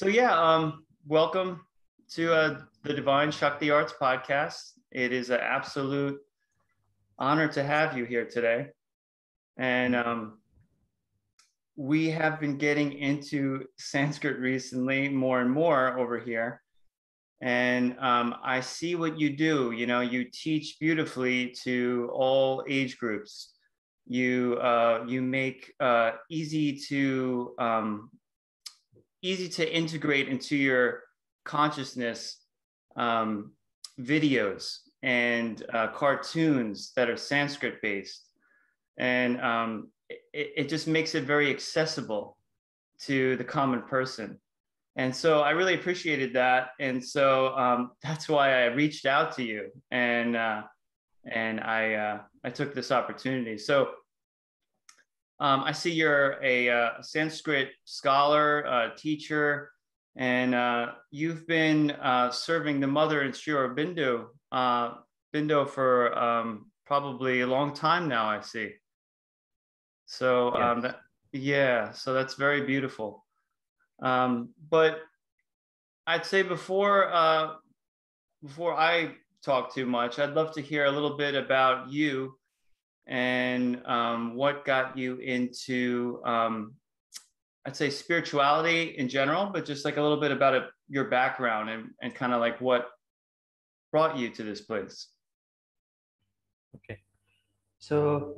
Welcome to the Divine Shakti Arts podcast. It is an absolute honor to have you here today. And we have been getting into Sanskrit recently, more and more over here. And I see what you do. You know, you teach beautifully to all age groups. You make easy to integrate into your consciousness videos and cartoons that are Sanskrit based, and it just makes it very accessible to the common person. And so I really appreciated that, and so that's why I reached out to you, and I took this opportunity. So I see you're a Sanskrit scholar, teacher, and you've been serving the mother in Sri Aurobindo for probably a long time now, I see. So so that's very beautiful. But I'd say before I talk too much, I'd love to hear a little bit about you and what got you into I'd say spirituality in general, but just like a little bit about your background and kind of like what brought you to this place. Okay, so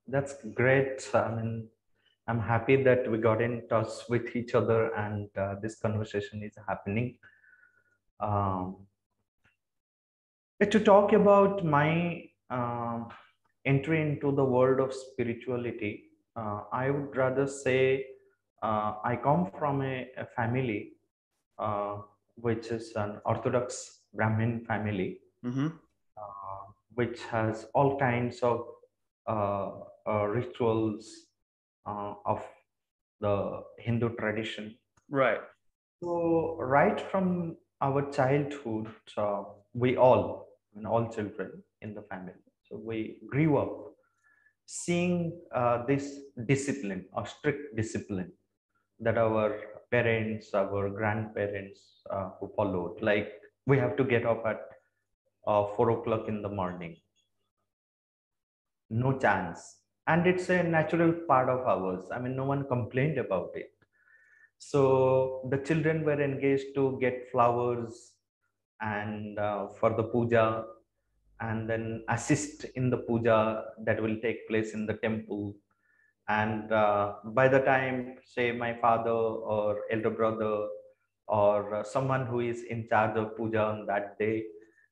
that's great. I mean, I'm happy that we got in touch with each other, and this conversation is happening. To talk about my entry into the world of spirituality, I would rather say I come from a family which is an Orthodox Brahmin family, which has all kinds of rituals of the Hindu tradition. Right. So right from our childhood, we all children in the family, so we grew up seeing this discipline, or strict discipline, that our parents, our grandparents who followed. Like, we have to get up at 4 o'clock in the morning. No chance. And it's a natural part of ours. I mean, no one complained about it. So the children were engaged to get flowers and for the puja, and then assist in the puja that will take place in the temple. And by the time, say, my father or elder brother or someone who is in charge of puja on that day,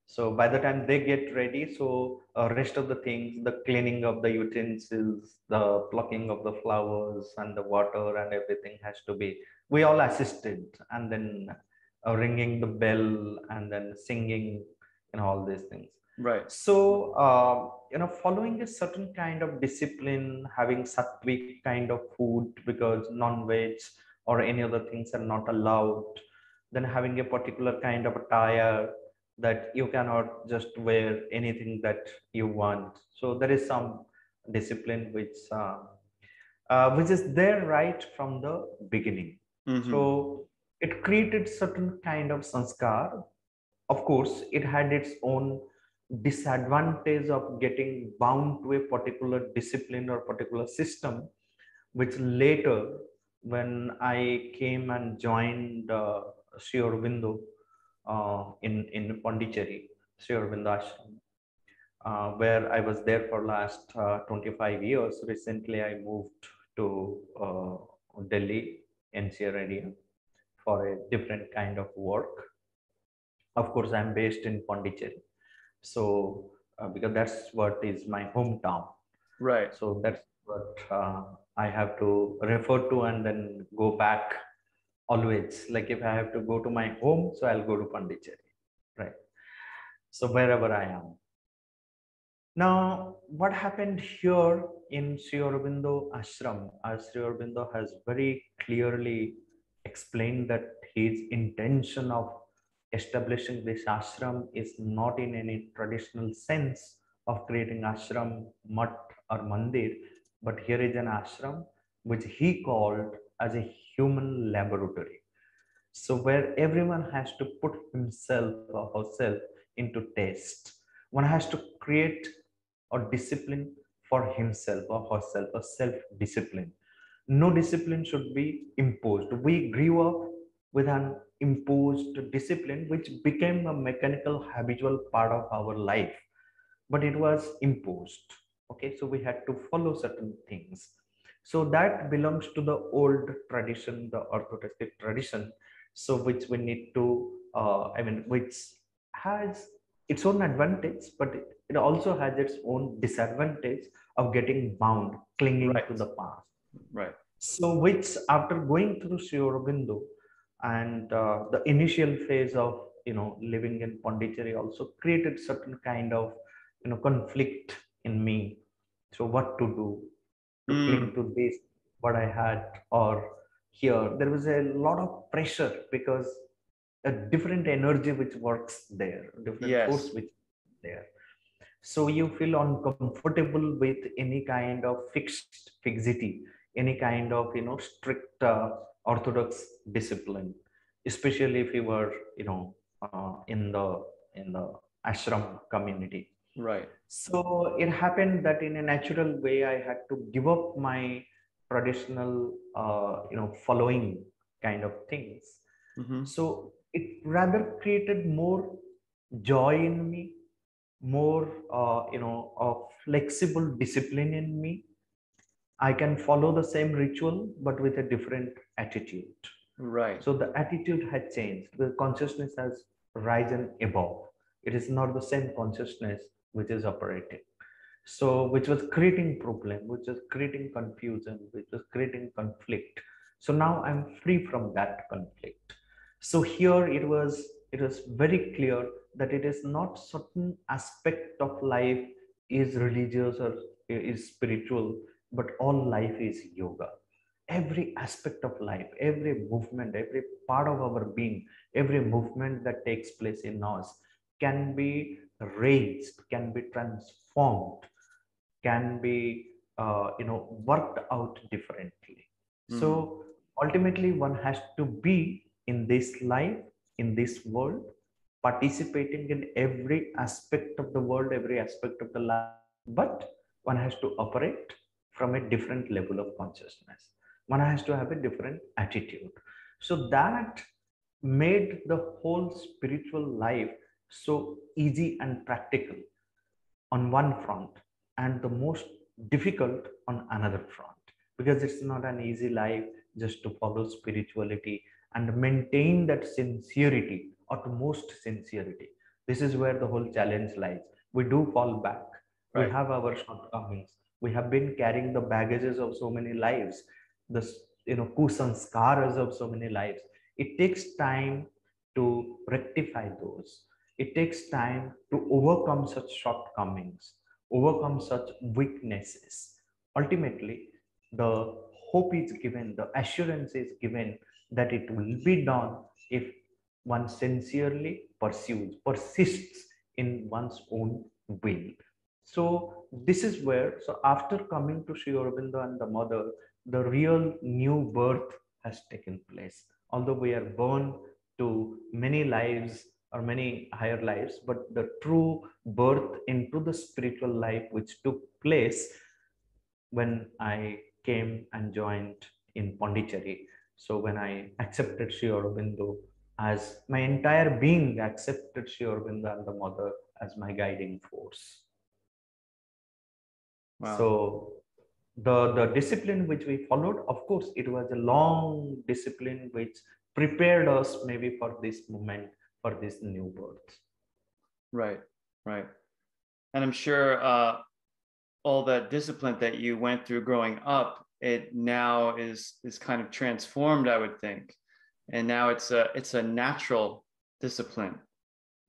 so by the time they get ready, so rest of the things, the cleaning of the utensils, the plucking of the flowers and the water and everything has to be, we all assisted, and then ringing the bell and then singing and all these things. Right. So following a certain kind of discipline, having sattvic kind of food because non-veg or any other things are not allowed, then having a particular kind of attire that you cannot just wear anything that you want. So there is some discipline which is there right from the beginning. So it created certain kind of sanskar. Of course, it had its own disadvantage of getting bound to a particular discipline or particular system, which later, when I came and joined Sri Aurobindo in Pondicherry, Sri Aurobindo Ashram, where I was there for last 25 years. Recently, I moved to Delhi, NCR area, for a different kind of work. Of course, I'm based in Pondicherry. So, because that's what is my hometown. Right. So that's what I have to refer to and then go back always. Like, if I have to go to my home, so I'll go to Pondicherry, right? So wherever I am. Now, what happened here in Sri Aurobindo Ashram, as Sri Aurobindo has very clearly explained that his intention of establishing this ashram is not in any traditional sense of creating ashram, mutt or mandir, but here is an ashram which he called as a human laboratory. So where everyone has to put himself or herself into test. One has to create a discipline for himself or herself, a self-discipline. No discipline should be imposed. We grew up with an imposed discipline, which became a mechanical, habitual part of our life, but it was imposed. Okay, so we had to follow certain things. So that belongs to the old tradition, the orthodox tradition. So which we need to, which has its own advantage, but it also has its own disadvantage of getting bound, clinging to Right. the past. Right. So, which after going through Sri Aurobindo and the initial phase of living in Pondicherry also created certain kind of conflict in me. So, what to do to cling Mm. to this, what I had, or here there was a lot of pressure because a different energy which works there, different force Yes. which is there. So you feel uncomfortable with any kind of fixity, any kind of strict orthodox discipline, especially if you were in the ashram community. Right. So it happened that in a natural way I had to give up my traditional following kind of things. Mm-hmm. So it rather created more joy in me, more of flexible discipline in me. I can follow the same ritual but with a different attitude. Right. So the attitude had changed, the consciousness has risen above. It is not the same consciousness which is operating, so which was creating problem, which was creating confusion, which was creating conflict. So now I'm free from that conflict. So here it was very clear that it is not certain aspect of life is religious or is spiritual, but all life is yoga. Every aspect of life, every movement, every part of our being, every movement that takes place in us can be raised, can be transformed, can be worked out differently. Mm. So ultimately one has to be in this life, in this world, participating in every aspect of the world, every aspect of the life, but one has to operate from a different level of consciousness. One has to have a different attitude. So that made the whole spiritual life so easy and practical on one front, and the most difficult on another front, because it's not an easy life just to follow spirituality and maintain that sincerity, utmost sincerity. This is where the whole challenge lies. We do fall back, we Right. have our shortcomings, we have been carrying the baggages of so many lives, the kusanskaras of so many lives. It takes time to rectify those. It takes time to overcome such shortcomings, overcome such weaknesses. Ultimately, the hope is given, the assurance is given that it will be done if one sincerely pursues, persists in one's own will. So this is where, so after coming to Sri Aurobindo and the mother, the real new birth has taken place. Although we are born to many lives or many higher lives, but the true birth into the spiritual life which took place when I came and joined in Pondicherry. So when I accepted Sri Aurobindo, as my entire being accepted Sri Aurobindo and the mother as my guiding force. Wow. So the discipline which we followed, of course, it was a long discipline which prepared us maybe for this moment, for this new birth. Right. Right. And I'm sure all that discipline that you went through growing up, it now is kind of transformed, I would think. And now it's a natural discipline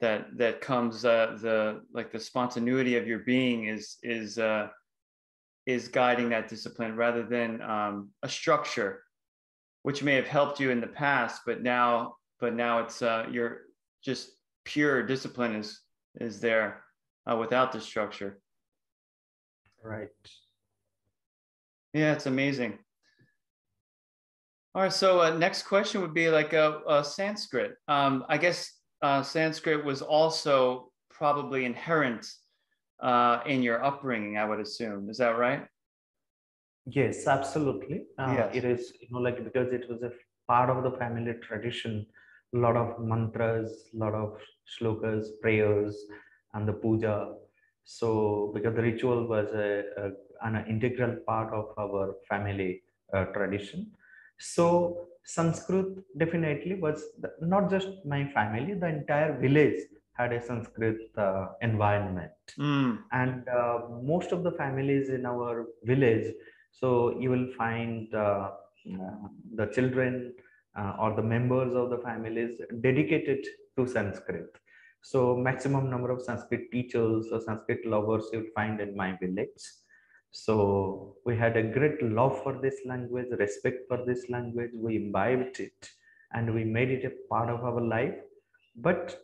that comes the spontaneity of your being is guiding that discipline rather than a structure which may have helped you in the past, but now it's you're just pure discipline is there without the structure. Right. Yeah, it's amazing. All right. So next question would be like a Sanskrit. I guess Sanskrit was also probably inherent in your upbringing, I would assume. Is that right? Yes, absolutely. Yes. It is, like because it was a part of the family tradition, a lot of mantras, a lot of shlokas, prayers, and the puja. So, because the ritual was an integral part of our family tradition. So, Sanskrit definitely was not just my family, the entire village had a Sanskrit environment. Mm. And most of the families in our village, so you will find the children or the members of the families dedicated to Sanskrit. So maximum number of Sanskrit teachers or Sanskrit lovers you'll find in my village. So we had a great love for this language, respect for this language. We imbibed it and we made it a part of our life. But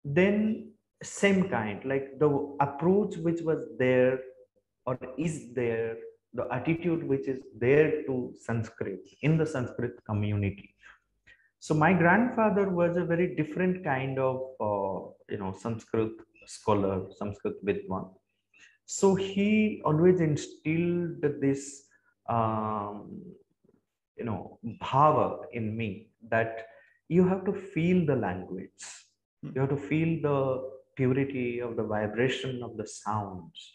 then same kind, like the approach which was there or is there, the attitude which is there to Sanskrit in the Sanskrit community. So my grandfather was a very different kind of Sanskrit scholar, Sanskrit vidwan. So he always instilled this um, bhava in me, that you have to feel the language, you have to feel the purity of the vibration of the sounds.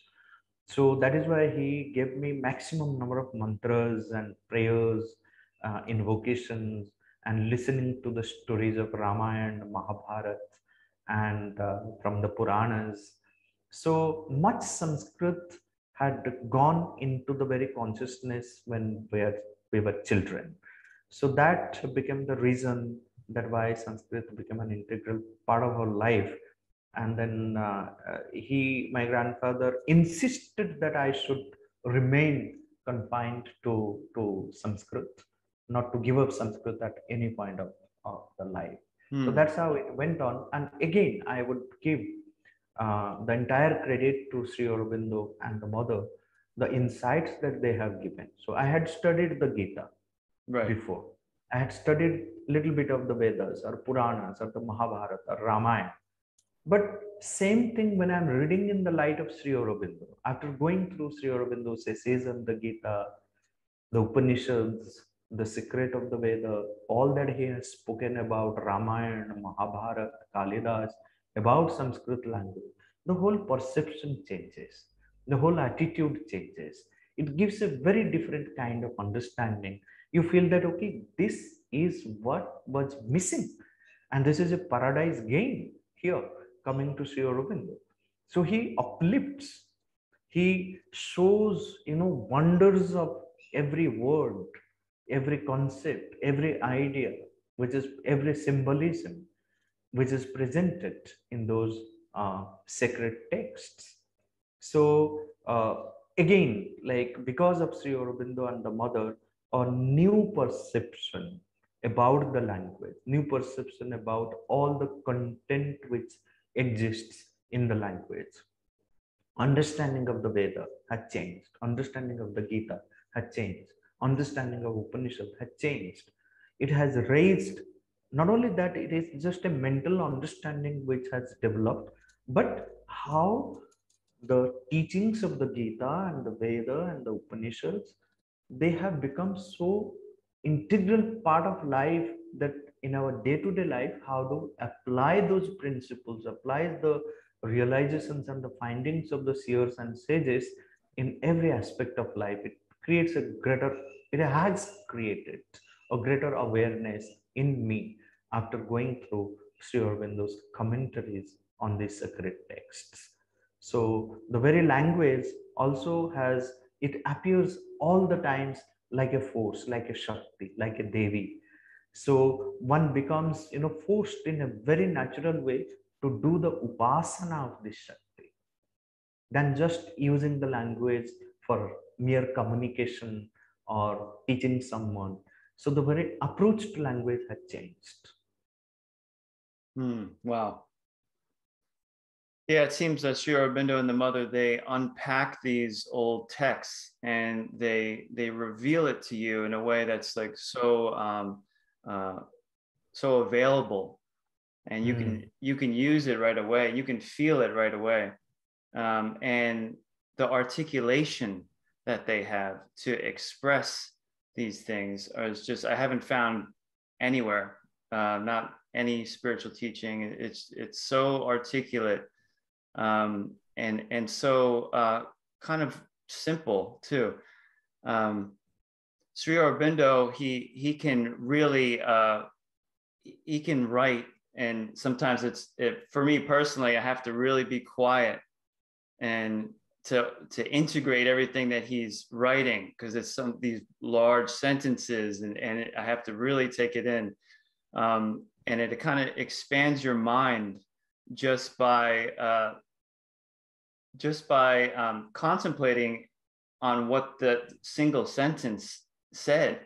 So that is why he gave me maximum number of mantras and prayers, invocations, and listening to the stories of Ramayana, Mahabharata, and from the Puranas. So much Sanskrit had gone into the very consciousness when we were children. So that became the reason that why Sanskrit became an integral part of our life. And then my grandfather insisted that I should remain confined to Sanskrit, not to give up Sanskrit at any point of the life. So that's how it went on. And again, I would give the entire credit to Sri Aurobindo and the mother, the insights that they have given. So I had studied the Gita before. I had studied little bit of the Vedas or Puranas or the Mahabharata or Ramayana. But same thing when I'm reading in the light of Sri Aurobindo, after going through Sri Aurobindo's essays on the Gita, the Upanishads, the secret of the Veda, all that he has spoken about Ramayana, Mahabharata, Kalidas, about Sanskrit language, the whole perception changes, the whole attitude changes. It gives a very different kind of understanding. You feel that, okay, this is what was missing, and this is a paradise gain here coming to Sri Aurobindo. So he uplifts, he shows, wonders of every word, every concept, every idea, which is every symbolism, which is presented in those sacred texts. So again, like because of Sri Aurobindo and the mother, a new perception about the language, new perception about all the content which exists in the language. Understanding of the Veda had changed. Understanding of the Gita had changed. Understanding of Upanishad had changed. It has raised, not only that, it is just a mental understanding which has developed, but how the teachings of the Gita and the Veda and the Upanishads, they have become so integral part of life that in our day-to-day life, how to apply those principles, apply the realizations and the findings of the seers and sages in every aspect of life. It creates a greater, it has created a greater awareness in me after going through Sri Aurobindo's commentaries on these sacred texts. So the very language also has, it appears all the times like a force, like a Shakti, like a Devi. So one becomes, forced in a very natural way to do the upasana of this Shakti than just using the language for mere communication or teaching someone. So the very approach to language had changed. Wow. Yeah, it seems that Sri Aurobindo and the mother, they unpack these old texts and they reveal it to you in a way that's like uh, so available, and you can use it right away. You can feel it right away, and the articulation that they have to express these things is just, I haven't found anywhere, not any spiritual teaching. It's so articulate, and so kind of simple too. Sri Aurobindo, he can really he can write, and sometimes for me personally, I have to really be quiet and to integrate everything that he's writing, because it's these large sentences, and I have to really take it in, and it kind of expands your mind just by contemplating on what the single sentence said.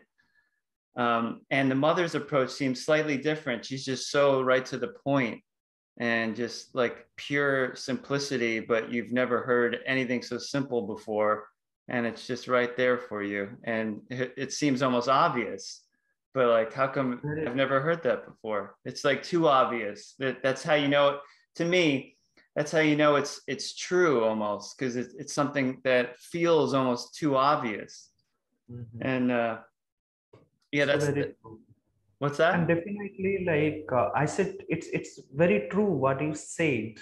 And the mother's approach seems slightly different. She's just so right to the point and just like pure simplicity, but you've never heard anything so simple before. And it's just right there for you. And it seems almost obvious, but like, how come I've never heard that before? It's like too obvious. That's how you know it. To me, that's how you know it's true almost, because it's something that feels almost too obvious. And yeah, So that's very true. What's that? And definitely, like I said, it's very true what you said,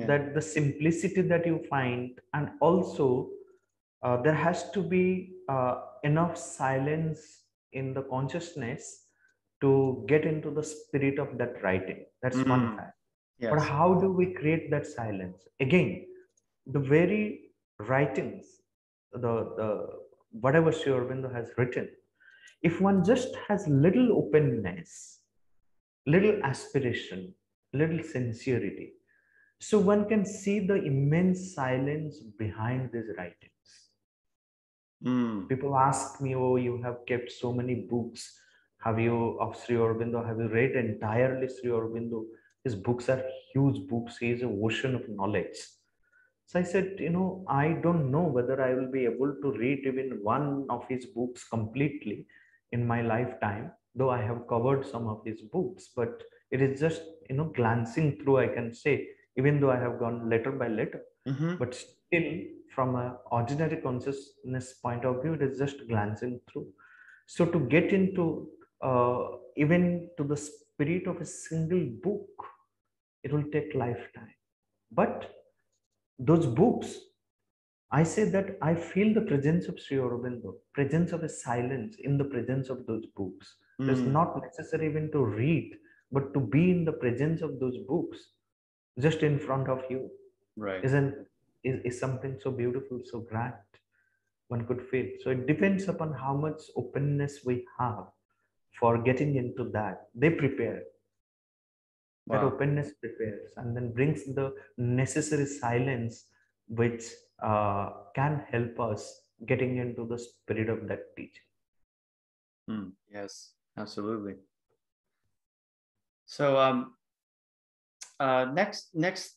that the simplicity that you find, and also there has to be enough silence in the consciousness to get into the spirit of that writing. That's one fact. Yes. But how do we create that silence? Again, the very writings, the whatever Sri Aurobindo has written, if one just has little openness, little aspiration, little sincerity, so one can see the immense silence behind these writings. People ask me, oh, you have kept so many books. Have you, of Sri Aurobindo, have you read entirely Sri Aurobindo? His books are huge books. He is an ocean of knowledge. So I said, I don't know whether I will be able to read even one of his books completely in my lifetime, though I have covered some of his books, but it is just, glancing through, I can say, even though I have gone letter by letter, but still from an ordinary consciousness point of view, it is just glancing through. So to get into even to the spirit of a single book, it will take lifetime. But those books, I say that I feel the presence of Sri Aurobindo, presence of a silence in the presence of those books. It's not necessary even to read, but to be in the presence of those books, just in front of you, right, is something so beautiful, so grand, one could feel. So it depends upon how much openness we have for getting into that. They prepare. That openness prepares and then brings the necessary silence, which can help us getting into the spirit of that teaching. Yes, absolutely. So next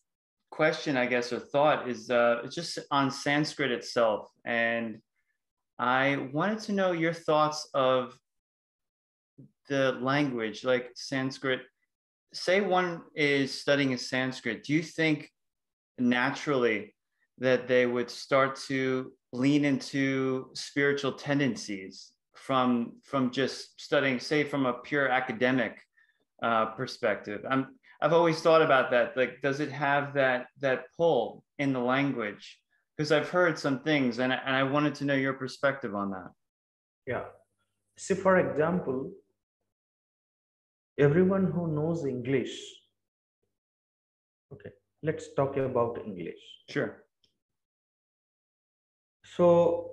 question, I guess, or thought is just on Sanskrit itself. And I wanted to know your thoughts of the language, like Sanskrit. Say one is studying Sanskrit. Do you think naturally that they would start to lean into spiritual tendencies from just studying, say, from a pure academic perspective? I've always thought about that. Like, does it have that pull in the language? Because I've heard some things, and I wanted to know your perspective on that. Yeah. See, for example, everyone who knows English. Okay, let's talk about English. Sure. So,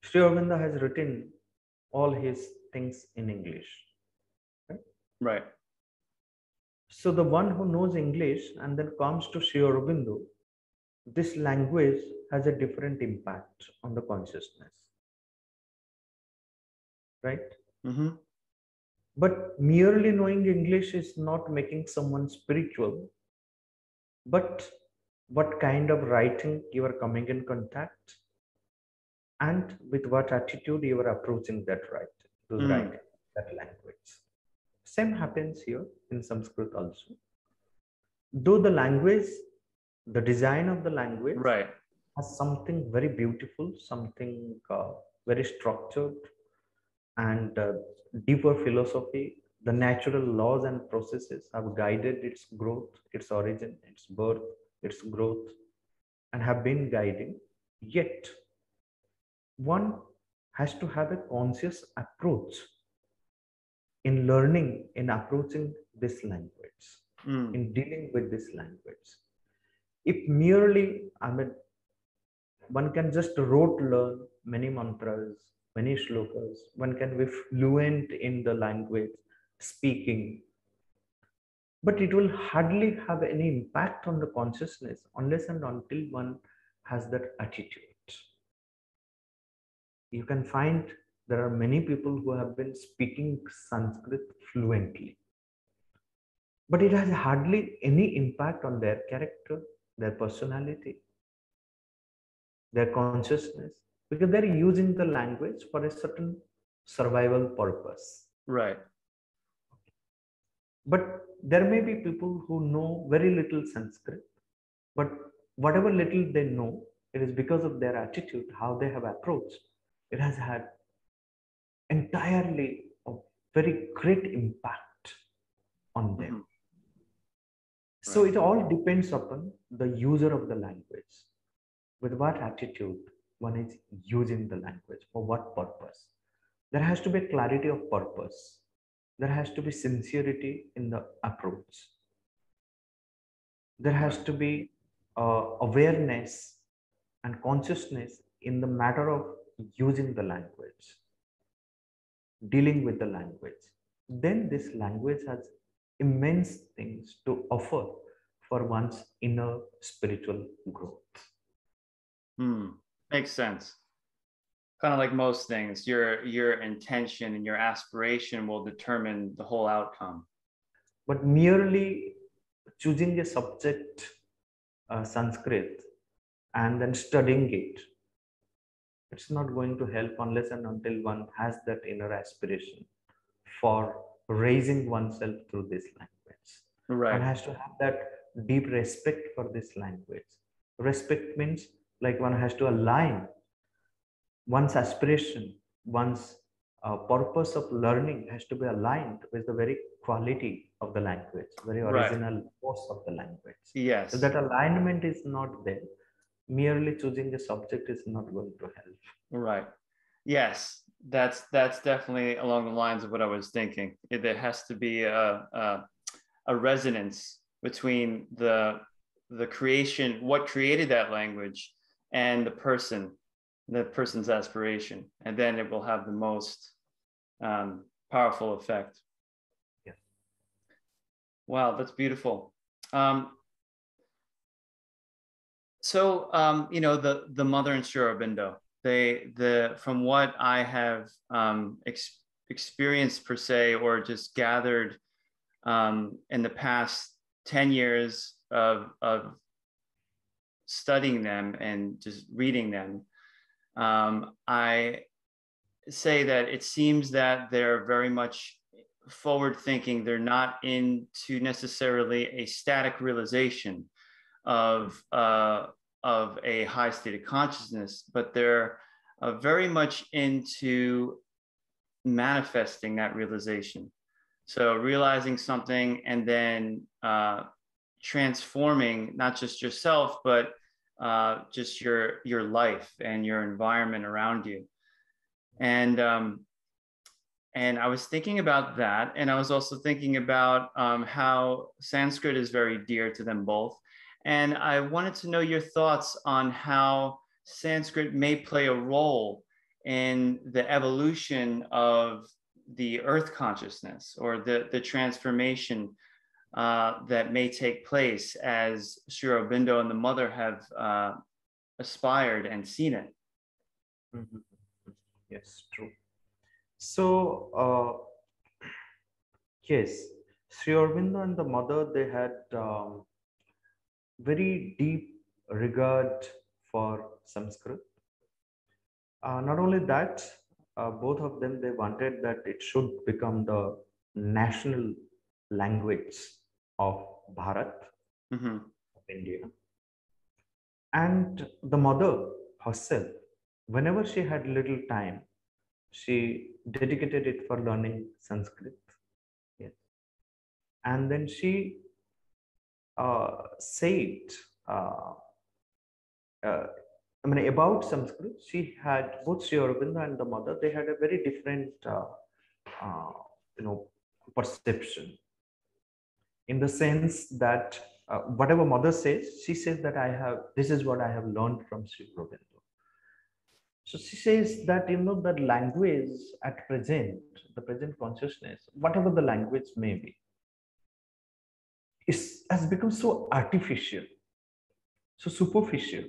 Sri Aurobindo has written all his things in English. Right? Right. So the one who knows English and then comes to Sri Aurobindo, this language has a different impact on the consciousness. Right? But merely knowing English is not making someone spiritual. but what kind of writing you are coming in contact, and with what attitude you are approaching that writing, those Mm, writing, that language. Same happens here in Sanskrit also. Though the language, the design of the language right. has something very beautiful, something very structured and deeper philosophy. The natural laws and processes have guided its growth, its origin, its birth, its growth, and have been guiding. Yet, one has to have a conscious approach in learning, in approaching this language, Mm, in dealing with this language. If merely, I mean, one can just rote learn many mantras, many shlokas, one can be fluent in the language, speaking, but it will hardly have any impact on the consciousness unless and until one has that attitude. You can find there are many people who have been speaking Sanskrit fluently, but it has hardly any impact on their character, their personality, their consciousness, because they're using the language for a certain survival purpose. right. But there may be people who know very little Sanskrit, but whatever little they know, it is because of their attitude, how they have approached. It has had entirely a very great impact on them. Mhm, So right. it all depends upon the user of the language. With what attitude one is using the language, for what purpose. There has to be clarity of purpose. There has to be sincerity in the approach. There has Right. to be awareness and consciousness in the matter of using the language, dealing with the language. Then this language has immense things to offer for one's inner spiritual growth. Mm, makes sense. Kind of like most things, your intention and your aspiration will determine the whole outcome. But merely choosing a subject, Sanskrit, and then studying it, it's not going to help unless and until one has that inner aspiration for raising oneself through this language. One Right. has to have that deep respect for this language. Respect means like one has to align one's aspiration, one's purpose of learning has to be aligned with the very quality of the language, very Right. original force of the language. If Yes. that alignment is not there, merely choosing a subject is not going to help. Right. Yes. That's definitely along the lines of what I was thinking. There has to be a resonance between the creation, what created that language, and the person's aspiration, and then it will have the most powerful effect. Yeah. Wow, that's beautiful. You know, the mother and Sri Aurobindo, from what I have experienced per se, or just gathered in the past 10 years of studying them and just reading them, I say that it seems that they're very much forward thinking. They're not into necessarily a static realization of a high state of consciousness, but they're very much into manifesting that realization. So realizing something and then transforming not just yourself, but just your life and your environment around you. And I was thinking about that, and I was also thinking about how Sanskrit is very dear to them both. And I wanted to know your thoughts on how Sanskrit may play a role in the evolution of the earth consciousness, or the transformation that may take place as Sri Aurobindo and the mother have aspired and seen it. Mhm. Yes, true. So, yes, Sri Aurobindo and the mother, they had very deep regard for Sanskrit. Not only that, both of them, they wanted that it should become the national language of Bharat, Mm-hmm. of India. And the mother herself, whenever she had little time, she dedicated it for learning Sanskrit. Yes. And then she said, uh, uh, I mean, about Sanskrit, she had both Sri Aurobindo and the mother, they had a very different, uh, perception, in the sense that whatever mother says, she says that this is what I have learned from Sri Aurobindo. So she says that, the language at present, the present consciousness, whatever the language may be, has become so artificial, so superficial.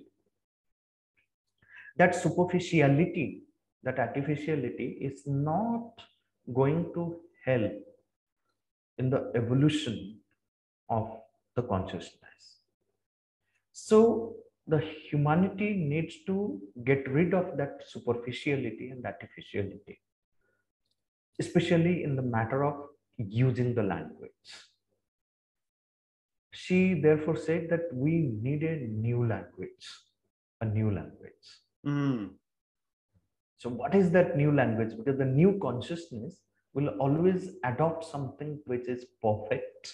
That superficiality, that artificiality is not going to help in the evolution of the consciousness. So the humanity needs to get rid of that superficiality and artificiality, especially in the matter of using the language. She therefore said that we need a new language, a new language. Mm. So what is that new language? Because the new consciousness will always adopt something which is perfect,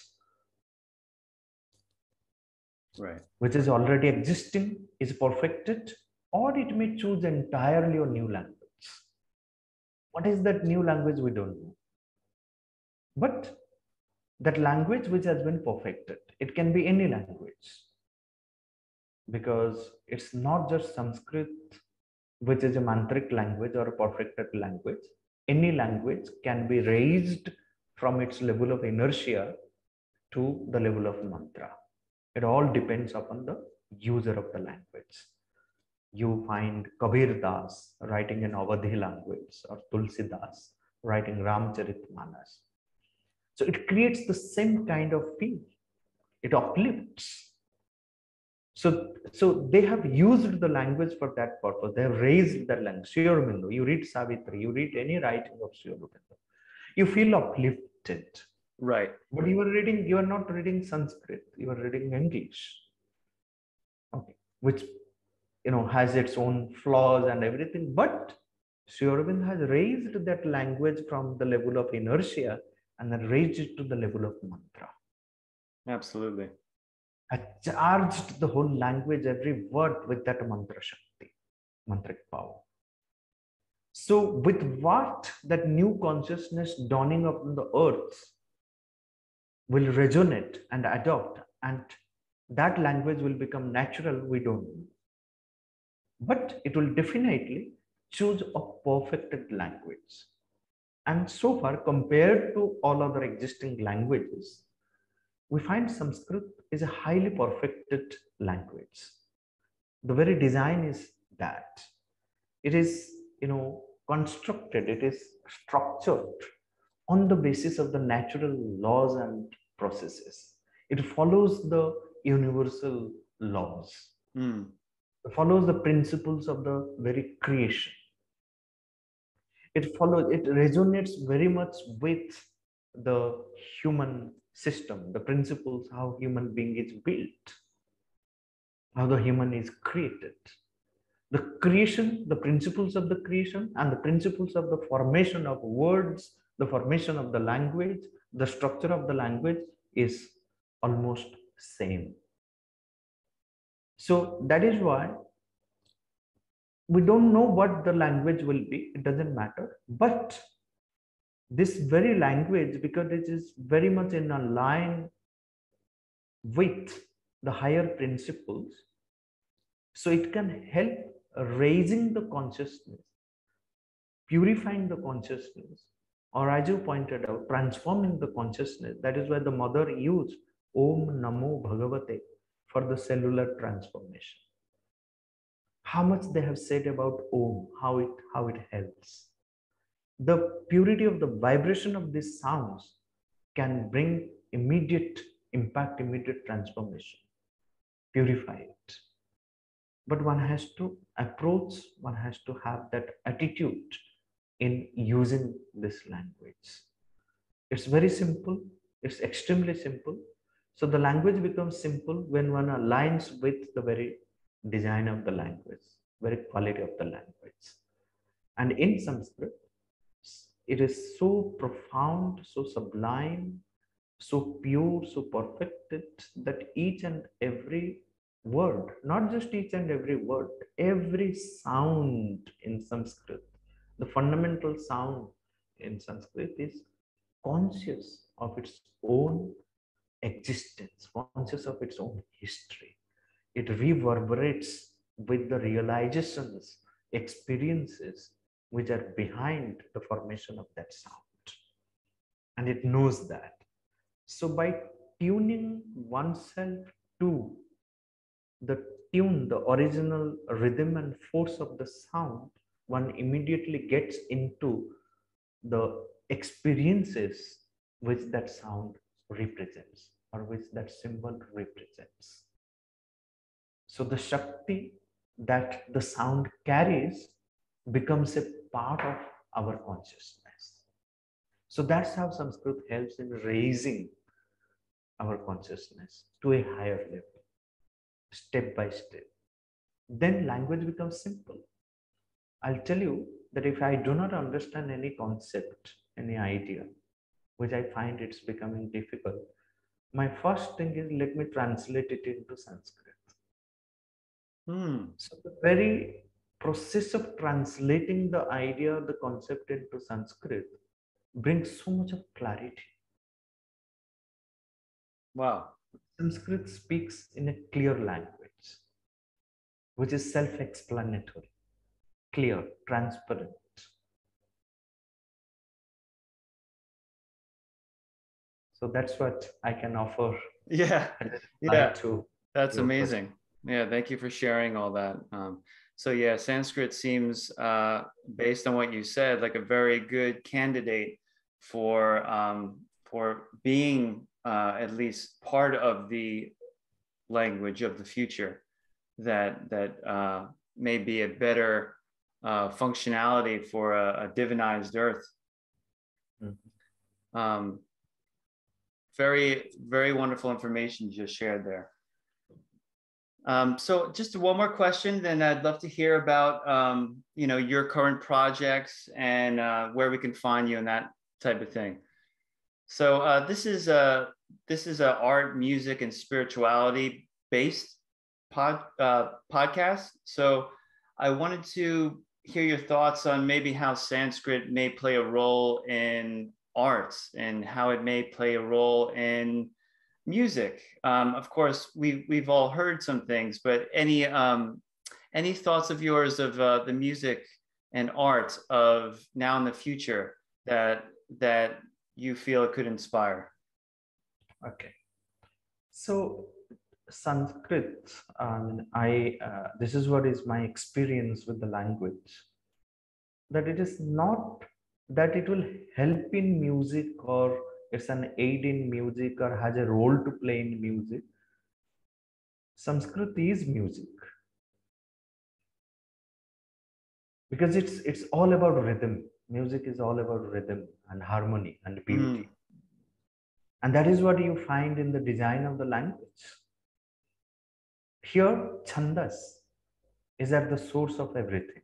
Right. which is already existing, is perfected, or it may choose entirely a new language. What is that new language? We don't know. But that language which has been perfected, it can be any language, because it's not just Sanskrit, which is a mantric language or a perfected language. Any language can be raised from its level of inertia to the level of mantra. It all depends upon the user of the language. You find Kabir Das writing in Awadhi language, or Tulsi Das writing Ramcharitmanas. So it creates the same kind of feel. It uplifts. So they have used the language for that purpose. They have raised that language. Sri Aurobindo, you read Savitri, you read any writing of Sri Aurobindo, you feel uplifted. Right. But you are not reading Sanskrit, you are reading English. Okay. Which has its own flaws and everything. But Sri Aurobindo has raised that language from the level of inertia and then raised it to the level of mantra. Absolutely. Has charged the whole language, every word, with that mantra shakti, mantric power. So with what that new consciousness dawning upon the earth will resonate and adopt, and that language will become natural, we don't know. But it will definitely choose a perfected language. And so far, compared to all other existing languages, we find Sanskrit is a highly perfected language. The very design is that it is, constructed, it is structured on the basis of the natural laws and processes. It follows the universal laws. Mm. It follows the principles of the very creation. It resonates very much with the human system, the principles, how human being is built, how the human is created. The creation, the principles of the creation, and the principles of the formation of words, the formation of the language, the structure of the language is almost same. So that is why we don't know what the language will be. It doesn't matter. But this very language, because it is very much in a line with the higher principles, so it can help raising the consciousness, purifying the consciousness, or as you pointed out, transforming the consciousness. That is why the mother used Om Namo Bhagavate for the cellular transformation. How much they have said about Om, how it helps. The purity of the vibration of these sounds can bring immediate impact, immediate transformation. purify it. But one has to approach, one has to have that attitude in using this language. It's very simple, it's extremely simple. So the language becomes simple when one aligns with the very design of the language, very quality of the language. And in Sanskrit, it is so profound, so sublime, so pure, so perfected that each and every word, not just each and every word, every sound in Sanskrit, the fundamental sound in Sanskrit is conscious of its own existence, conscious of its own history. It reverberates with the realizations, experiences which are behind the formation of that sound. And it knows that. So by tuning oneself to the tune, the original rhythm and force of the sound, one immediately gets into the experiences which that sound represents or which that symbol represents. So the Shakti that the sound carries becomes a part of our consciousness. So that's how Sanskrit helps in raising our consciousness to a higher level, step by step. Then language becomes simple. I'll tell you that if I do not understand any concept, any idea, which I find it's becoming difficult, my first thing is let me translate it into Sanskrit. So the very process of translating the idea, the concept into Sanskrit brings so much of clarity. Wow. Sanskrit speaks in a clear language, which is self-explanatory, clear, transparent. So that's what I can offer. Yeah. Yeah. That's amazing. Yeah. Thank you for sharing all that. So yeah, Sanskrit seems, based on what you said, like a very good candidate for being at least part of the language of the future that may be a better functionality for a divinized earth. Very, very wonderful information you just shared there. So just one more question, then I'd love to hear about your current projects and where we can find you and that type of thing. So this is a art, music, and spirituality based podcast. So I wanted to hear your thoughts on maybe how Sanskrit may play a role in arts and how it may play a role in music. Of course, we've all heard some things, but any thoughts of yours of the music and art of now in the future that you feel it could inspire? Okay. So Sanskrit, this is what is my experience with the language, that it is not that it will help in music or it's an aid in music or has a role to play in music. Sanskrit is music because it's all about rhythm. Music is all about rhythm and harmony and beauty. And that is what you find in the design of the language. Here, chandas is at the source of everything.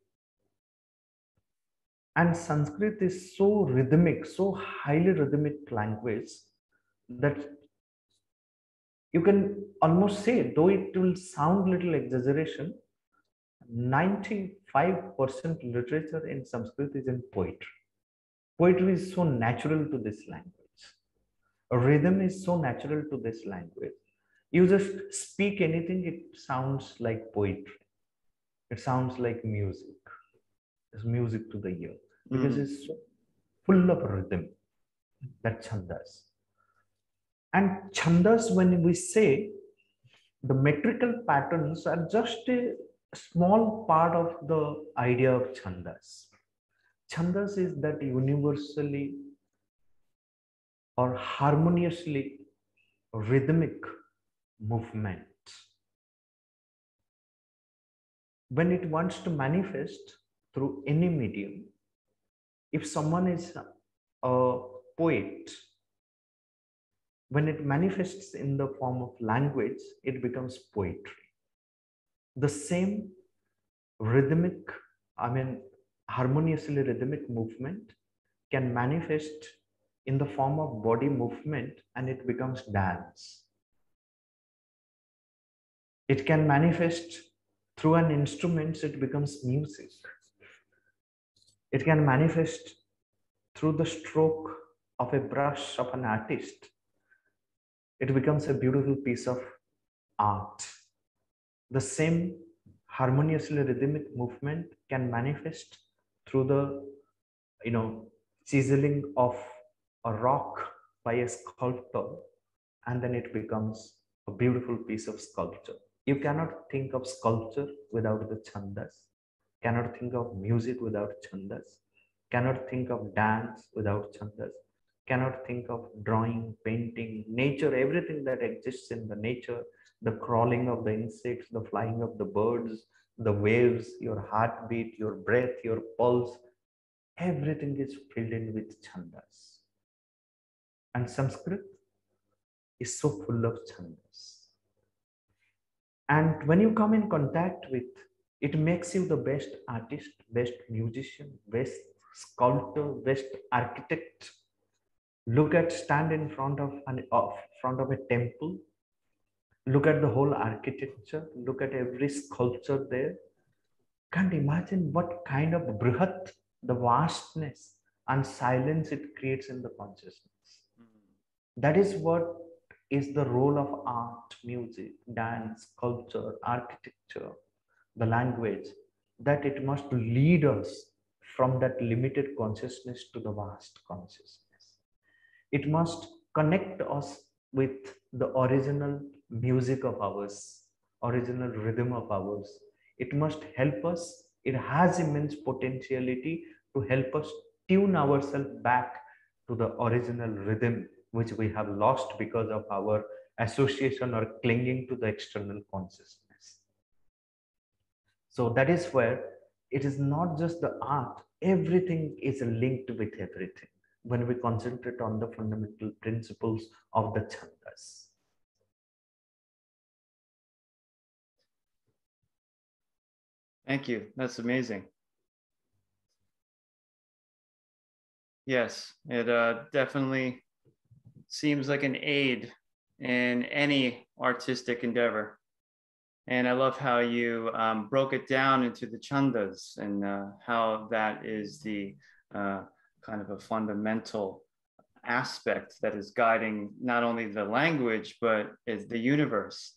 And Sanskrit is so rhythmic, so highly rhythmic language that you can almost say, though it will sound little exaggeration, 95% literature in Sanskrit is in poetry. Poetry is so natural to this language. Rhythm is so natural to this language. You just speak anything, it sounds like poetry. It sounds like music. It's music to the ear because it's so full of rhythm, that chandas. And chandas, when we say, the metrical patterns are just a small part of the idea of chandas. Chandas is that universally or harmoniously rhythmic movement when it wants to manifest through any medium, if someone is a poet, when it manifests in the form of language, it becomes poetry. The same rhythmic, harmoniously rhythmic movement can manifest in the form of body movement and it becomes dance. It can manifest through an instrument, it becomes music. It can manifest through the stroke of a brush of an artist. It becomes a beautiful piece of art. The same harmoniously rhythmic movement can manifest through the chiseling of a rock by a sculptor, and then it becomes a beautiful piece of sculpture. You cannot think of sculpture without the chandas, cannot think of music without chandas, cannot think of dance without chandas, cannot think of drawing, painting, nature, everything that exists in the nature, the crawling of the insects, the flying of the birds, the waves, your heartbeat, your breath, your pulse, everything is filled in with chandas. And Sanskrit is so full of chandas. And when you come in contact with, it makes you the best artist, best musician, best sculptor, best architect. Stand in front of a temple. Look at the whole architecture. Look at every sculpture there. Can't imagine what kind of brihat, the vastness and silence it creates in the consciousness. That is what is the role of art, music, dance, culture, architecture, the language, that it must lead us from that limited consciousness to the vast consciousness. It must connect us with the original music of ours, original rhythm of ours. It must help us. It has immense potentiality to help us tune ourselves back to the original rhythm which we have lost because of our association or clinging to the external consciousness. So that is where it is not just the art, everything is linked with everything when we concentrate on the fundamental principles of the chandas. Thank you. That's amazing. Yes, it definitely seems like an aid in any artistic endeavor. And I love how you broke it down into the chandas and how that is the kind of a fundamental aspect that is guiding not only the language, but is the universe.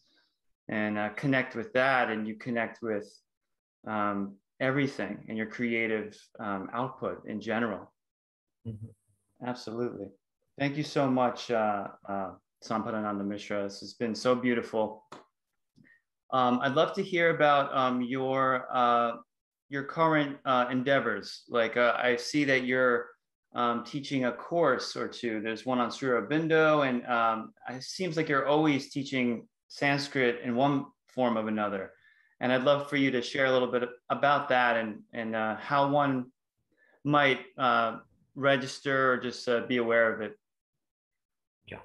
And connect with that, and you connect with everything in your creative output in general. Mm-hmm. Absolutely. Thank you so much, Sampadananda Mishra. This has been so beautiful. I'd love to hear about your current endeavors. Like I see that you're teaching a course or two. There's one on Sri Aurobindo, and it seems like you're always teaching Sanskrit in one form or another. And I'd love for you to share a little bit about that and how one might register or just be aware of it. Yeah.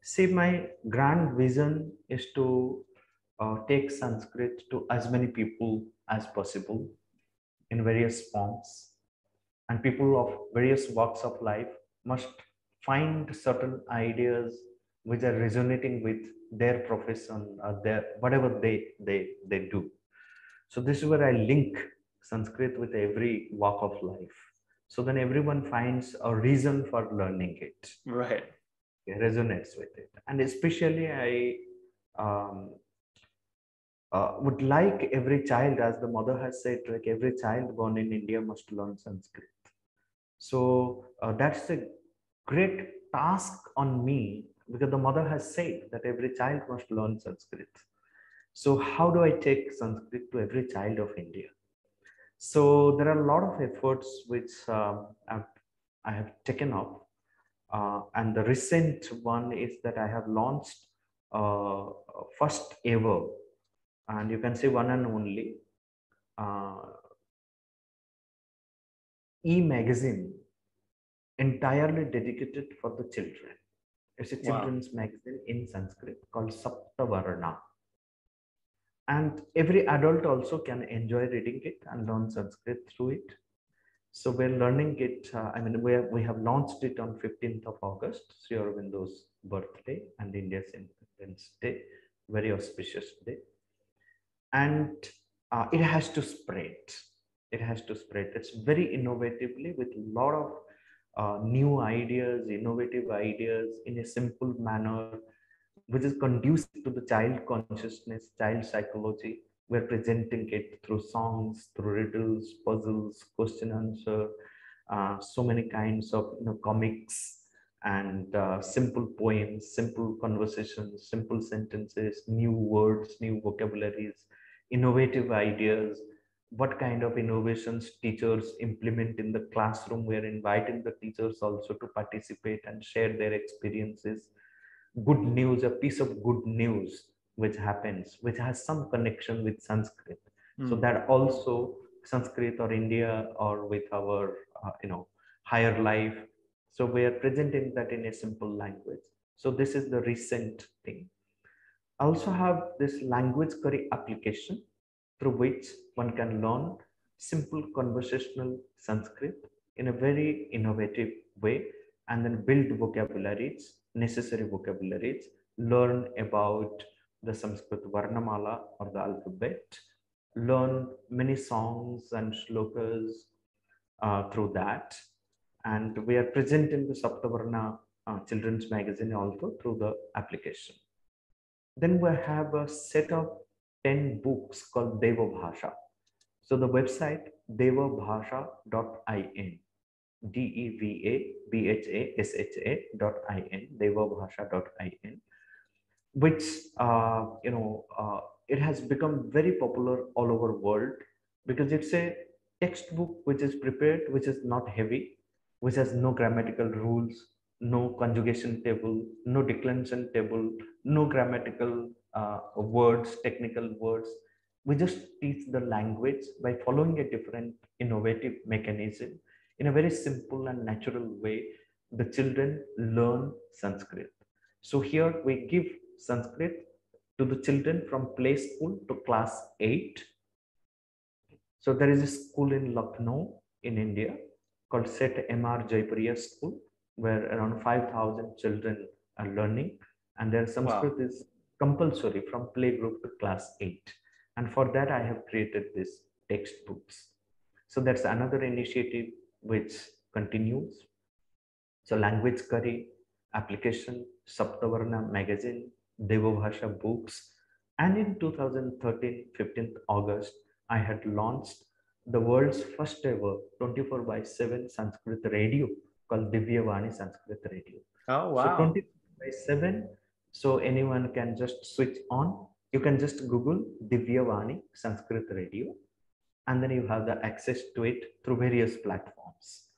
See, my grand vision is to take Sanskrit to as many people as possible in various forms. And people of various walks of life must find certain ideas which are resonating with their profession or their whatever they do. So this is where I link Sanskrit with every walk of life. So then everyone finds a reason for learning it. Right. It resonates with it. And especially I would like every child, as the mother has said, like every child born in India must learn Sanskrit. So that's a great task on me, because the mother has said that every child must learn Sanskrit. So how do I take Sanskrit to every child of India? So there are a lot of efforts which I have taken up. And the recent one is that I have launched first ever, and you can say one and only, e-magazine entirely dedicated for the children. It's a Wow. children's magazine in Sanskrit called Saptavarna. And every adult also can enjoy reading it and learn Sanskrit through it. So we're learning it. We have launched it on 15th of August, Sri Aurobindo's birthday and India's Independence Day, very auspicious day. And it has to spread. It has to spread. It's very innovatively with a lot of new ideas, innovative ideas in a simple manner, which is conducive to the child consciousness, child psychology. We're presenting it through songs, through riddles, puzzles, question answer, so many kinds of comics and simple poems, simple conversations, simple sentences, new words, new vocabularies, innovative ideas. What kind of innovations teachers implement in the classroom? We're inviting the teachers also to participate and share their experiences. Good news, a piece of good news which happens, which has some connection with Sanskrit. So that also Sanskrit or India or with our, higher life. So we are presenting that in a simple language. So this is the recent thing. I also have this language curry application through which one can learn simple conversational Sanskrit in a very innovative way and then build vocabularies, necessary vocabularies, learn about the Sanskrit Varnamala or the alphabet, learn many songs and shlokas through that. And we are present in the Saptavarna children's magazine also through the application. Then we have a set of 10 books called Deva Bhasha. So the website devabhasha.in, devabhasha.in, devabhasha.in, which it has become very popular all over world because it's a textbook which is prepared, which is not heavy, which has no grammatical rules, no conjugation table, no declension table, no grammatical words, technical words. We just teach the language by following a different innovative mechanism in a very simple and natural way. The children learn Sanskrit. So here we give Sanskrit to the children from play school to class 8. So there is a school in Lucknow in India called Set MR Jaipuriya School, where around 5,000 children are learning, and their Sanskrit is compulsory from playgroup to class 8. And for that, I have created these textbooks. So that's another initiative which continues. So language curry application, Saptavarna magazine, Devabhasha books, and in 2013, 15th August, I had launched the world's first ever 24/7 Sanskrit radio called Divyavani Sanskrit Radio. Oh, wow. So 24/7, so anyone can just switch on. You can just Google Divyavani Sanskrit Radio, and then you have the access to it through various platforms.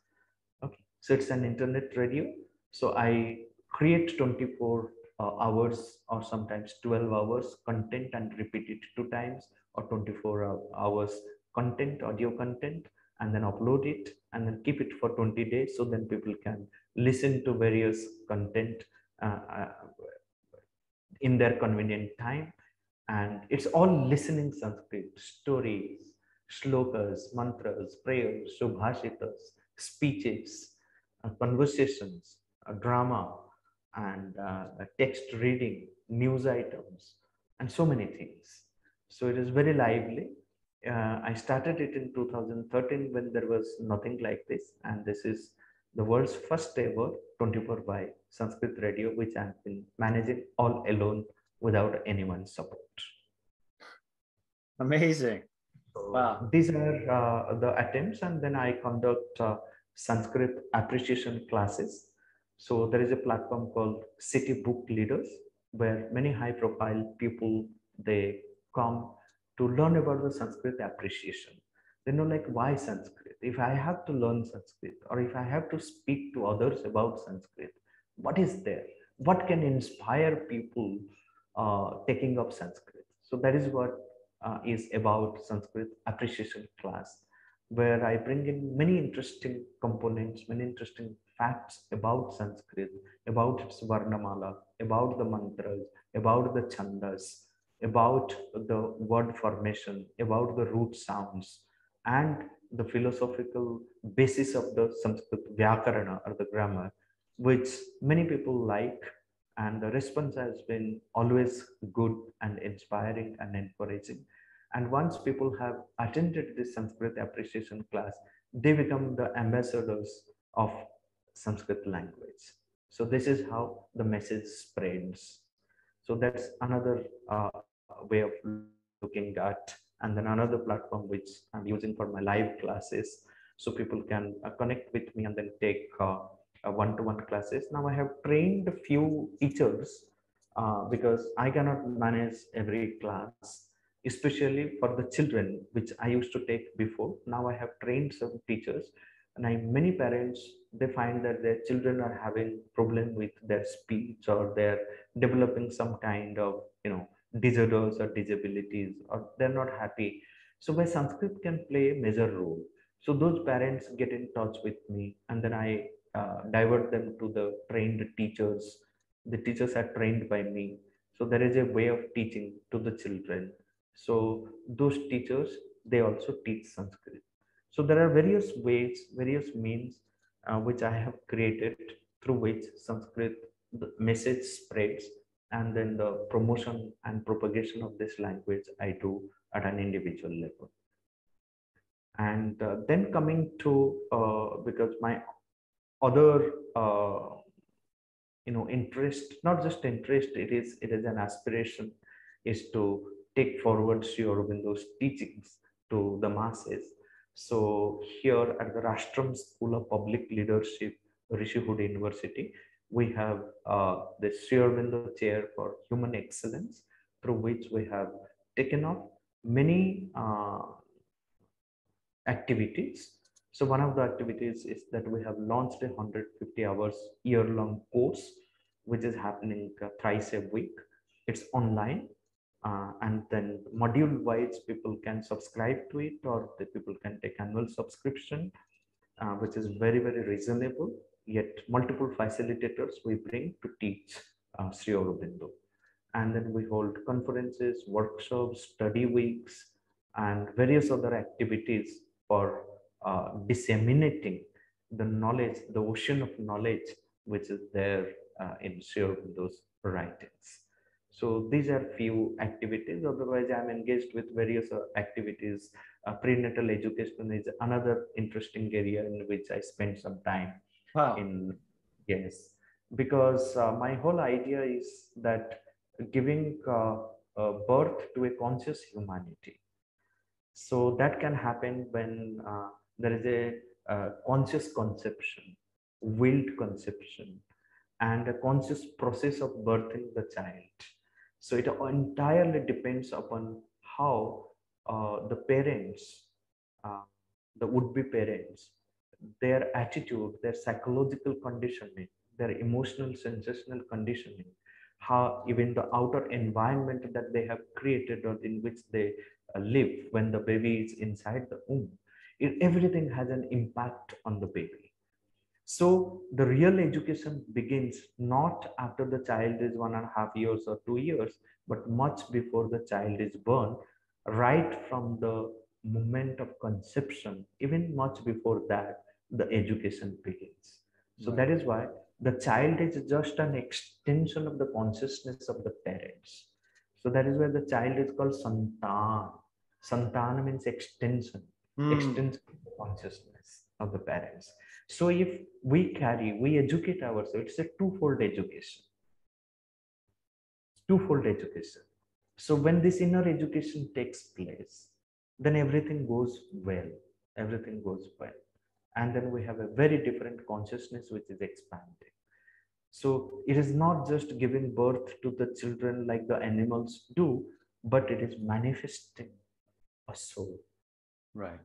Okay, so it's an internet radio. So I create 24 hours or sometimes 12 hours content and repeat it 2 times, or 24 hours content, audio content, and then upload it and then keep it for 20 days. So then people can listen to various content in their convenient time. And it's all listening Sanskrit, stories, shlokas, mantras, prayers, subhashitas, speeches, conversations, drama, and text reading, news items, and so many things. So it is very lively. I started it in 2013 when there was nothing like this, and this is the world's first ever 24 by Sanskrit radio, which I've been managing all alone without anyone's support. Amazing. Wow. These are the attempts, and then I conduct Sanskrit appreciation classes. So there is a platform called City Book Leaders, where many high-profile people, they come to learn about the Sanskrit appreciation. They know, like, why Sanskrit? If I have to learn Sanskrit, or if I have to speak to others about Sanskrit, what is there? What can inspire people taking up Sanskrit? So that is what is about Sanskrit appreciation class, where I bring in many interesting components, many interesting facts about Sanskrit, about its Varnamala, about the mantras, about the chandas, about the word formation, about the root sounds, and the philosophical basis of the Sanskrit Vyakarana or the grammar, which many people like, and the response has been always good and inspiring and encouraging. And once people have attended this Sanskrit appreciation class, they become the ambassadors of Sanskrit language. So this is how the message spreads. So that's another way of looking at. And then another platform which I'm using for my live classes, so people can connect with me and then take one-to-one classes. Now I have trained a few teachers because I cannot manage every class, especially for the children, which I used to take before. Now I have trained some teachers, and many parents, they find that their children are having problem with their speech, or they're developing some kind of disorders or disabilities, or they're not happy. So where Sanskrit can play a major role. So those parents get in touch with me, and then I divert them to the trained teachers. The teachers are trained by me. So there is a way of teaching to the children. So those teachers, they also teach Sanskrit. So there are various ways, various means which I have created, through which Sanskrit, the message spreads, and then the promotion and propagation of this language I do at an individual level. And then coming to, because my other interest, not just interest, it is an aspiration, is to take forward Sri Aurobindo's teachings to the masses. So here at the Rashtam School of Public Leadership, Rishihood University, we have the Sri Aurobindo Chair for Human Excellence, through which we have taken up many activities. So one of the activities is that we have launched a 150 hours year-long course, which is happening thrice a week. It's online, and then module-wise, people can subscribe to it, or the people can take annual subscription, which is very, very reasonable. Yet multiple facilitators we bring to teach Sri Aurobindo. And then we hold conferences, workshops, study weeks, and various other activities for disseminating the knowledge, the ocean of knowledge which is there in Sri Aurobindo's writings. So these are few activities. Otherwise, I'm engaged with various activities. Prenatal education is another interesting area in which I spend some time. Wow. Yes, because my whole idea is that giving birth to a conscious humanity. So that can happen when there is a conscious conception, willed conception, and a conscious process of birthing the child. So it entirely depends upon how the parents, uh, the would-be parents, their attitude, their psychological conditioning, their emotional, sensational conditioning, how even the outer environment that they have created or in which they live when the baby is inside the womb, everything has an impact on the baby. So the real education begins not after the child is 1.5 years or 2 years, but much before the child is born, right from the moment of conception, even much before that, the education begins. So that is why the child is just an extension of the consciousness of the parents. So that is why the child is called Santan. Santan means extension, extension of the consciousness of the parents. So if we educate ourselves, it's a twofold education. Twofold education. So when this inner education takes place, then everything goes well. Everything goes well. And then we have a very different consciousness which is expanding. So it is not just giving birth to the children like the animals do, but it is manifesting a soul. Right.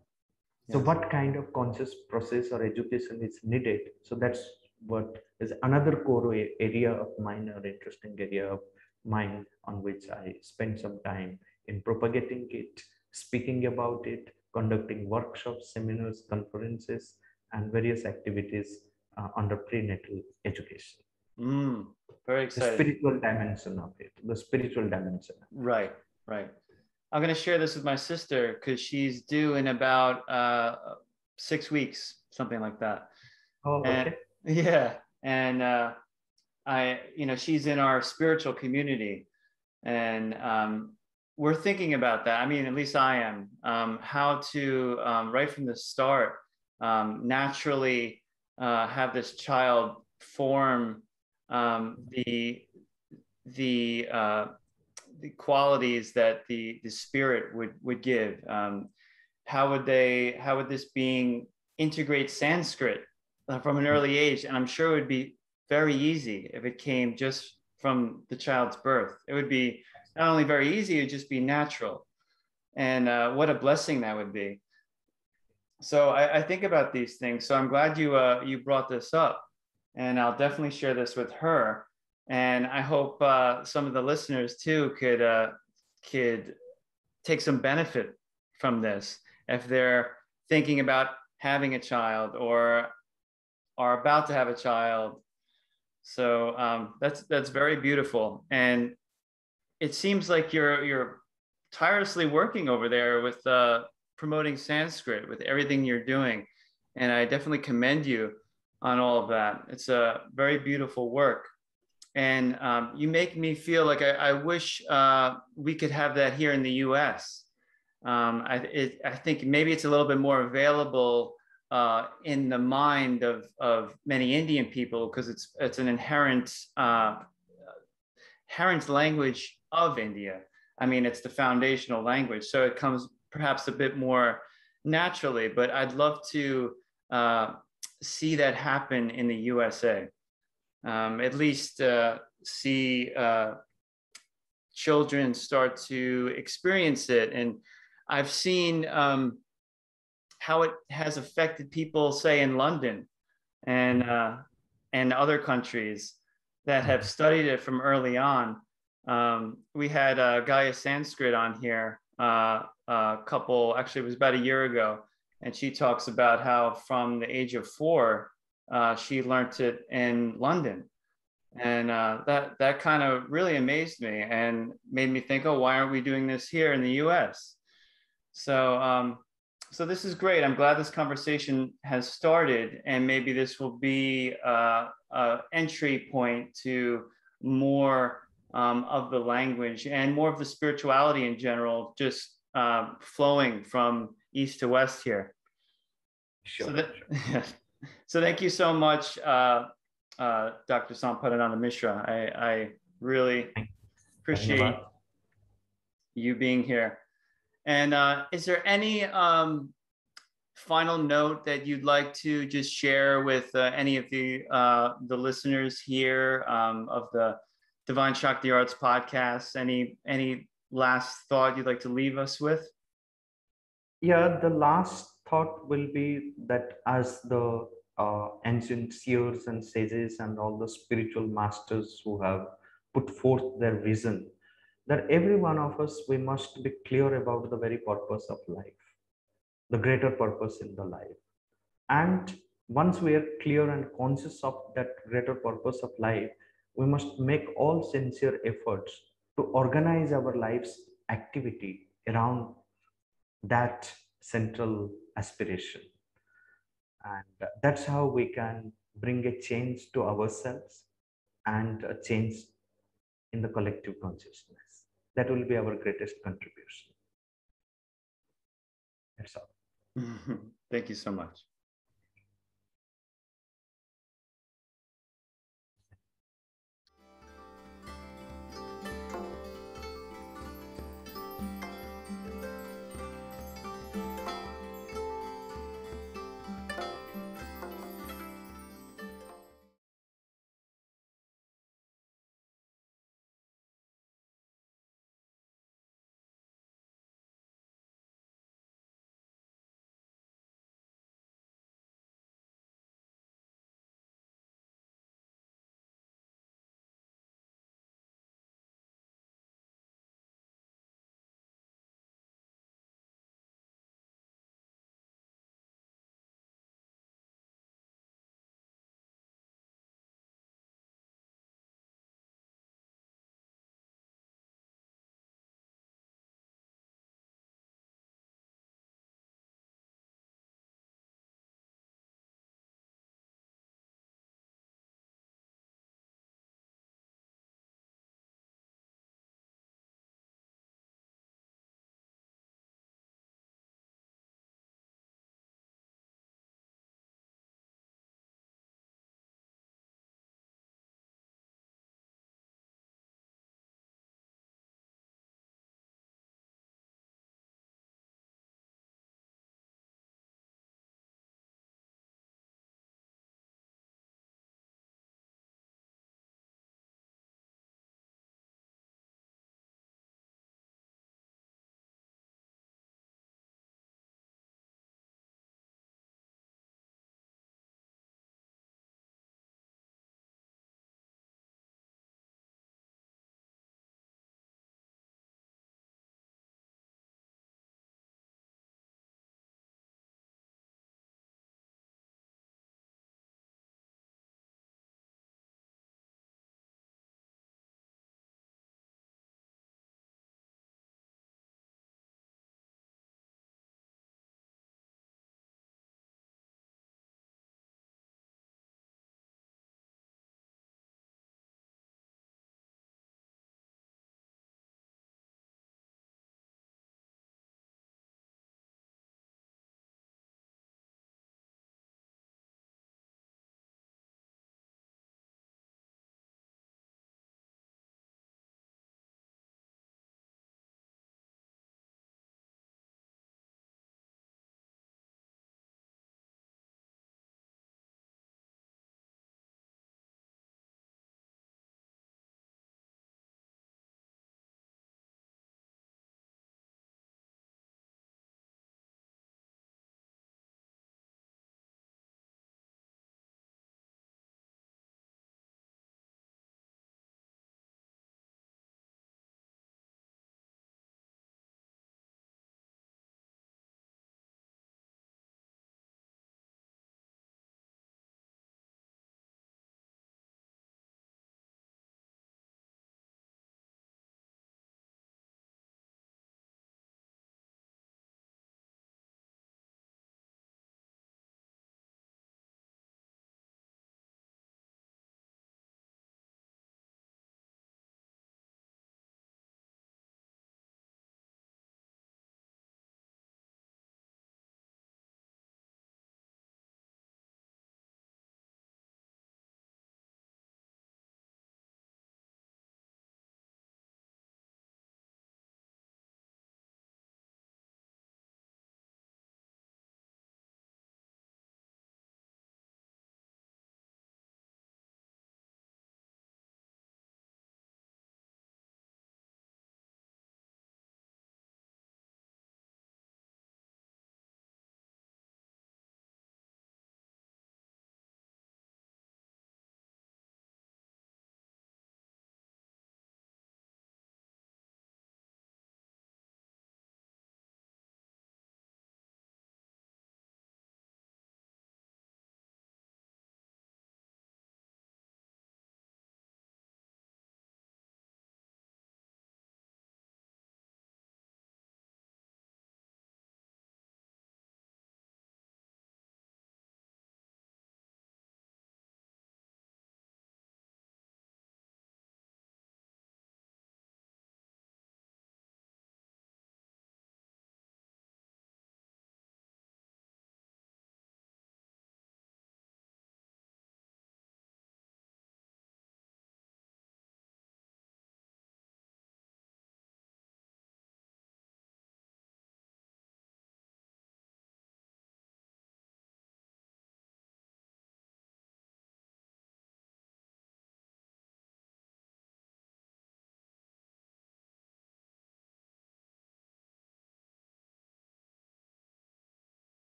So what kind of conscious process or education is needed? So that's what is another core area of mine, or interesting area of mine, on which I spend some time in propagating it, speaking about it, conducting workshops, seminars, conferences, and various activities under prenatal education. Very The exciting. spiritual dimension of it, the spiritual dimension. Right, right. I'm going to share this with my sister because she's due in about 6 weeks, something like that. Oh, okay. And, yeah. And she's in our spiritual community, and we're thinking about that. I mean, at least I am, how to, right from the start, naturally have this child form the qualities that the spirit would give. How would this being integrate Sanskrit from an early age? And I'm sure it would be very easy if it came just from the child's birth. It would be not only very easy, it would just be natural. And what a blessing that would be. So I think about these things. So I'm glad you brought this up, and I'll definitely share this with her. And I hope some of the listeners too could take some benefit from this if they're thinking about having a child or are about to have a child. So that's very beautiful. And it seems like you're tirelessly working over there with promoting Sanskrit, with everything you're doing. And I definitely commend you on all of that. It's a very beautiful work. And you make me feel like I wish we could have that here in the US. I think maybe it's a little bit more available in the mind of many Indian people, because it's an inherent language of India. I mean, it's the foundational language, so it comes perhaps a bit more naturally. But I'd love to see that happen in the USA. At least see children start to experience it. And I've seen how it has affected people, say, in London and other countries that have studied it from early on. We had Gaia Sanskrit on here a couple, actually it was about a year ago, and she talks about how from the age of 4, she learned it in London. And that kind of really amazed me and made me think, oh, why aren't we doing this here in the US? So so this is great. I'm glad this conversation has started, and maybe this will be an entry point to more of the language and more of the spirituality in general, just flowing from east to west here. Sure. So thank you so much, Dr. Sampadananda Mishra. I really appreciate you being here. And is there any final note that you'd like to just share with any of the listeners here of the Divine Shakti Arts podcast? Any last thought you'd like to leave us with? Yeah, the last thought will be that as the ancient seers and sages and all the spiritual masters who have put forth their vision, that every one of us, we must be clear about the very purpose of life, the greater purpose in the life. And once we are clear and conscious of that greater purpose of life, we must make all sincere efforts to organize our life's activity around that central aspiration. And that's how we can bring a change to ourselves and a change in the collective consciousness. That will be our greatest contribution. That's all. Thank you so much.